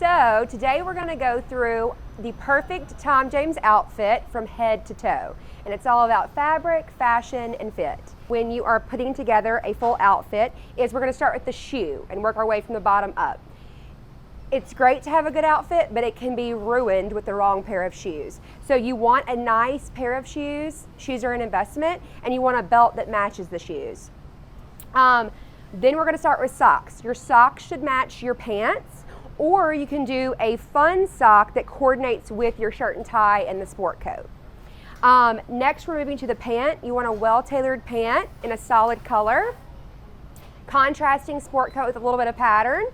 So today we're going to go through the perfect Tom James outfit from head to toe. And it's all about fabric, fashion, and fit. When you are putting together a full outfit, we're going to start with the shoe and work our way from the bottom up. It's great to have a good outfit, but it can be ruined with the wrong pair of shoes. So you want a nice pair of shoes. Shoes are an investment, and you want a belt that matches the shoes. Then we're going to start with socks. Your socks should match your pants, or you can do a fun sock that coordinates with your shirt and tie and the sport coat. Next, we're moving to the pant. You want a well-tailored pant in a solid color, contrasting sport coat with a little bit of pattern.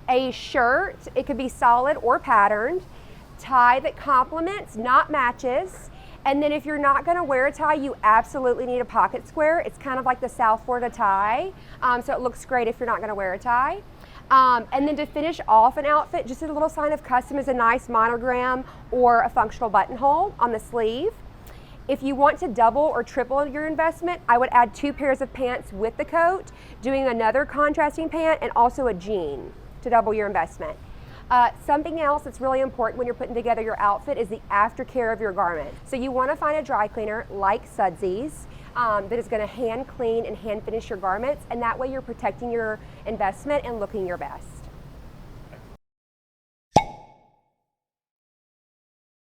A shirt, it could be solid or patterned, tie that complements, not matches. And then if you're not going to wear a tie, you absolutely need a pocket square. It's kind of like the South Florida tie, so it looks great if you're not going to wear a tie. And then to finish off an outfit, just a little sign of custom is a nice monogram or a functional buttonhole on the sleeve. If you want to double or triple your investment, I would add 2 pairs of pants with the coat, doing another contrasting pant and also a jean to double your investment. Something else that's really important when you're putting together your outfit is the aftercare of your garment. So you want to find a dry cleaner like Sudsies that is going to hand clean and hand finish your garments, and that way you're protecting your investment and looking your best.